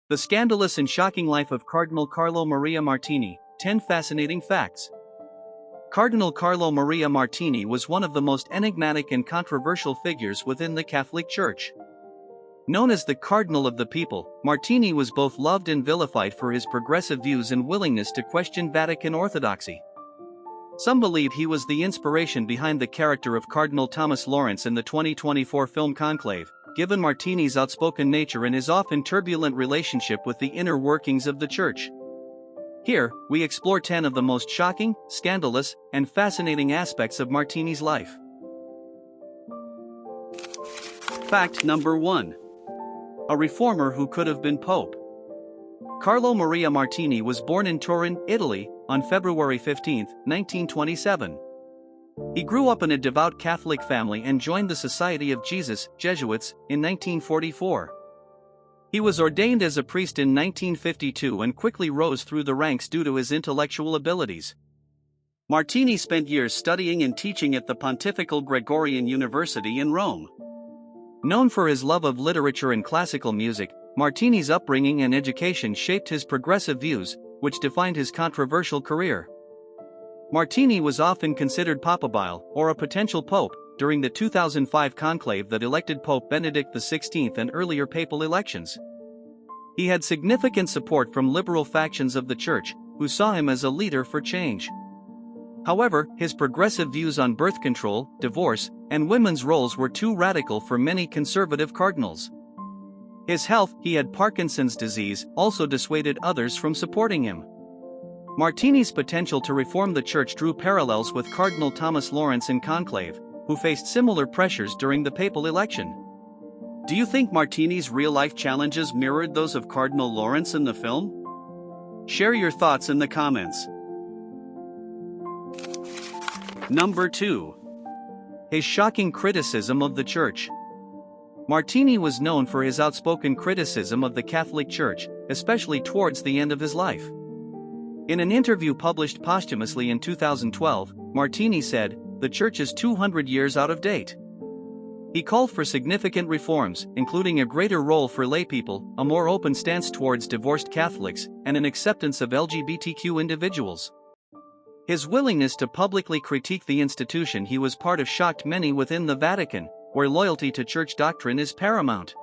The Scandalous and Shocking Life of Cardinal Carlo Maria Martini, 10 Fascinating Facts. Cardinal Carlo Maria Martini was one of the most enigmatic and controversial figures within the Catholic Church. Known as the Cardinal of the People, Martini was both loved and vilified for his progressive views and willingness to question Vatican orthodoxy. Some believe he was the inspiration behind the character of Cardinal Thomas Lawrence in the 2024 film Conclave, given Martini's outspoken nature and his often turbulent relationship with the inner workings of the Church. Here, we explore 10 of the most shocking, scandalous, and fascinating aspects of Martini's life. Fact number 1. A reformer who could have been Pope. Carlo Maria Martini was born in Turin, Italy, on February 15, 1927. He grew up in a devout Catholic family and joined the Society of Jesus, Jesuits, in 1944. He was ordained as a priest in 1952 and quickly rose through the ranks due to his intellectual abilities. Martini spent years studying and teaching at the Pontifical Gregorian University in Rome. Known for his love of literature and classical music, Martini's upbringing and education shaped his progressive views, which defined his controversial career. Martini was often considered papal, or a potential pope, during the 2005 conclave that elected Pope Benedict XVI and earlier papal elections. He had significant support from liberal factions of the Church, who saw him as a leader for change. However, his progressive views on birth control, divorce, and women's roles were too radical for many conservative cardinals. His health, he had Parkinson's disease, also dissuaded others from supporting him. Martini's potential to reform the Church drew parallels with Cardinal Thomas Lawrence in Conclave, who faced similar pressures during the papal election. Do you think Martini's real-life challenges mirrored those of Cardinal Lawrence in the film? Share your thoughts in the comments. Number 2. His shocking criticism of the Church. Martini was known for his outspoken criticism of the Catholic Church, especially towards the end of his life. In an interview published posthumously in 2012, Martini said, "The Church is 200 years out of date." He called for significant reforms, including a greater role for laypeople, a more open stance towards divorced Catholics, and an acceptance of LGBTQ individuals. His willingness to publicly critique the institution he was part of shocked many within the Vatican, where loyalty to Church doctrine is paramount.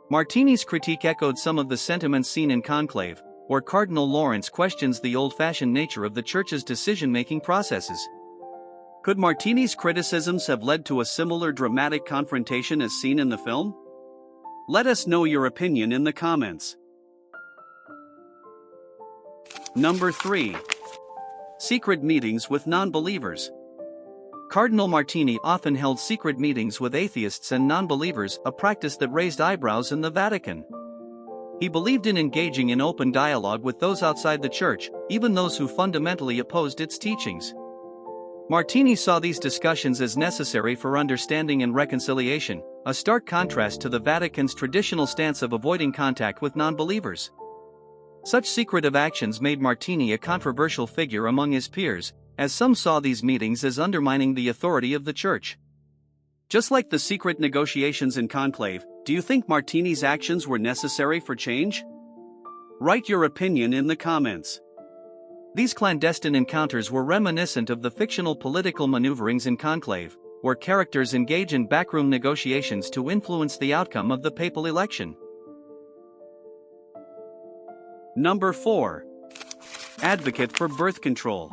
Martini's critique echoed some of the sentiments seen in Conclave, where Cardinal Lawrence questions the old-fashioned nature of the Church's decision-making processes. Could Martini's criticisms have led to a similar dramatic confrontation as seen in the film? Let us know your opinion in the comments. Number 3. Secret meetings with non-believers. Cardinal Martini often held secret meetings with atheists and non-believers, a practice that raised eyebrows in the Vatican. He believed in engaging in open dialogue with those outside the Church, even those who fundamentally opposed its teachings. Martini saw these discussions as necessary for understanding and reconciliation, a stark contrast to the Vatican's traditional stance of avoiding contact with non-believers. Such secretive actions made Martini a controversial figure among his peers, as some saw these meetings as undermining the authority of the Church. Just like the secret negotiations in Conclave, do you think Martini's actions were necessary for change? Write your opinion in the comments. These clandestine encounters were reminiscent of the fictional political maneuverings in Conclave, where characters engage in backroom negotiations to influence the outcome of the papal election. Number 4. Advocate for birth control.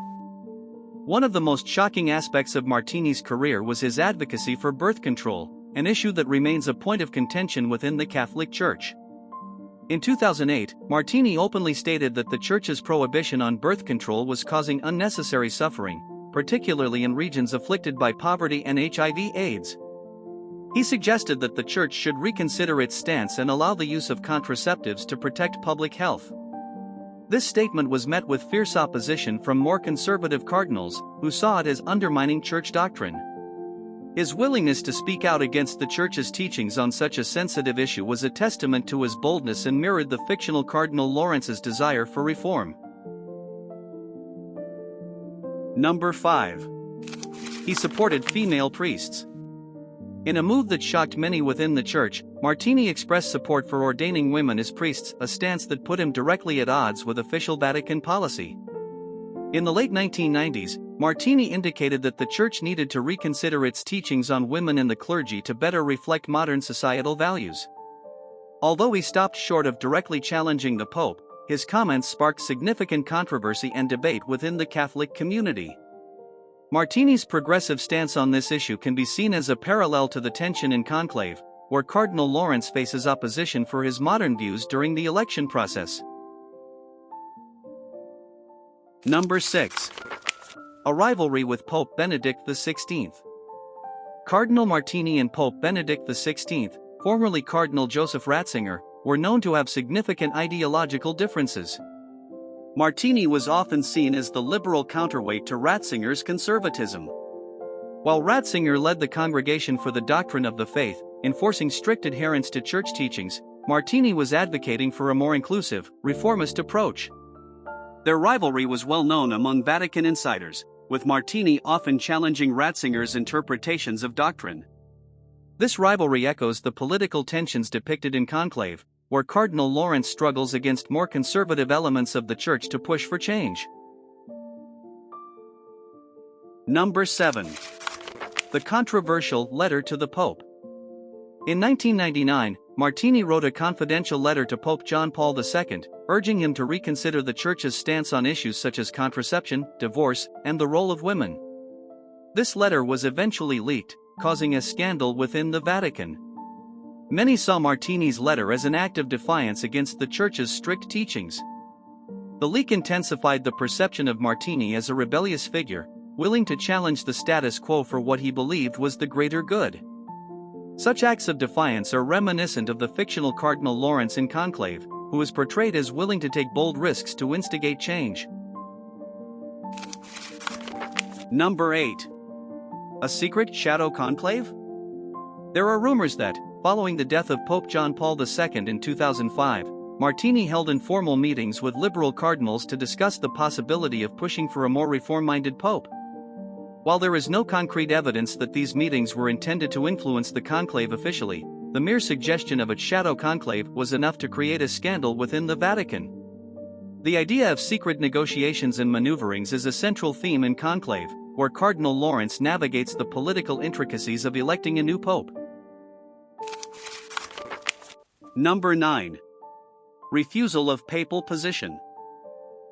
One of the most shocking aspects of Martini's career was his advocacy for birth control, an issue that remains a point of contention within the Catholic Church. In 2008, Martini openly stated that the Church's prohibition on birth control was causing unnecessary suffering, particularly in regions afflicted by poverty and HIV/AIDS. He suggested that the Church should reconsider its stance and allow the use of contraceptives to protect public health. This statement was met with fierce opposition from more conservative cardinals, who saw it as undermining Church doctrine. His willingness to speak out against the Church's teachings on such a sensitive issue was a testament to his boldness and mirrored the fictional Cardinal Lawrence's desire for reform. Number 5. He supported female priests. In a move that shocked many within the church, Martini expressed support for ordaining women as priests, a stance that put him directly at odds with official Vatican policy. In the late 1990s, Martini indicated that the church needed to reconsider its teachings on women and the clergy to better reflect modern societal values. Although he stopped short of directly challenging the Pope, his comments sparked significant controversy and debate within the Catholic community. Martini's progressive stance on this issue can be seen as a parallel to the tension in Conclave, where Cardinal Lawrence faces opposition for his modern views during the election process. Number 6. A rivalry with Pope Benedict XVI. Cardinal Martini and Pope Benedict XVI, formerly Cardinal Joseph Ratzinger, were known to have significant ideological differences. Martini was often seen as the liberal counterweight to Ratzinger's conservatism. While Ratzinger led the Congregation for the Doctrine of the Faith, enforcing strict adherence to church teachings, Martini was advocating for a more inclusive, reformist approach. Their rivalry was well known among Vatican insiders, with Martini often challenging Ratzinger's interpretations of doctrine. This rivalry echoes the political tensions depicted in Conclave, where Cardinal Lawrence struggles against more conservative elements of the church to push for change. Number 7. The controversial letter to the Pope. In 1999, Martini wrote a confidential letter to Pope John Paul II, urging him to reconsider the Church's stance on issues such as contraception, divorce, and the role of women. This letter was eventually leaked, causing a scandal within the Vatican. Many saw Martini's letter as an act of defiance against the Church's strict teachings. The leak intensified the perception of Martini as a rebellious figure, willing to challenge the status quo for what he believed was the greater good. Such acts of defiance are reminiscent of the fictional Cardinal Lawrence in Conclave, who is portrayed as willing to take bold risks to instigate change. Number 8. A secret shadow conclave? There are rumors that, following the death of Pope John Paul II in 2005, Martini held informal meetings with liberal cardinals to discuss the possibility of pushing for a more reform-minded pope. While there is no concrete evidence that these meetings were intended to influence the conclave officially, the mere suggestion of a shadow conclave was enough to create a scandal within the Vatican. The idea of secret negotiations and maneuverings is a central theme in Conclave, where Cardinal Lawrence navigates the political intricacies of electing a new pope. Number 9. Refusal of papal position.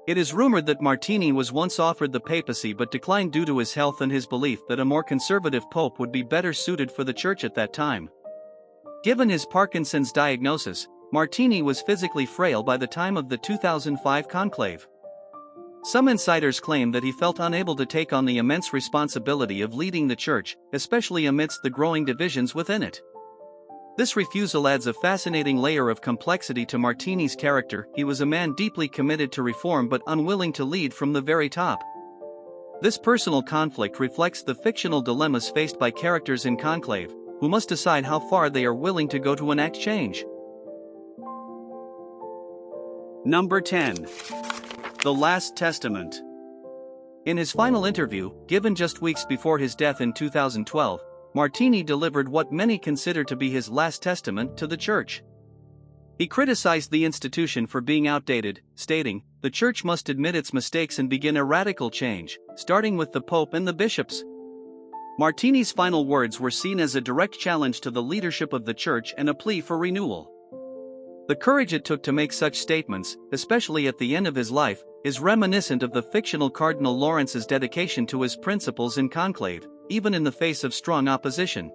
It is rumored that Martini was once offered the papacy but declined due to his health and his belief that a more conservative pope would be better suited for the church at that time. Given his Parkinson's diagnosis, Martini was physically frail by the time of the 2005 conclave. Some insiders claim that he felt unable to take on the immense responsibility of leading the church, especially amidst the growing divisions within it. This refusal adds a fascinating layer of complexity to Martini's character. He was a man deeply committed to reform but unwilling to lead from the very top. This personal conflict reflects the fictional dilemmas faced by characters in Conclave, who must decide how far they are willing to go to enact change. Number 10. The Last Testament. In his final interview, given just weeks before his death in 2012, Martini delivered what many consider to be his last testament to the Church. He criticized the institution for being outdated, stating, "The Church must admit its mistakes and begin a radical change, starting with the Pope and the bishops." Martini's final words were seen as a direct challenge to the leadership of the Church and a plea for renewal. The courage it took to make such statements, especially at the end of his life, is reminiscent of the fictional Cardinal Lawrence's dedication to his principles in Conclave, even in the face of strong opposition.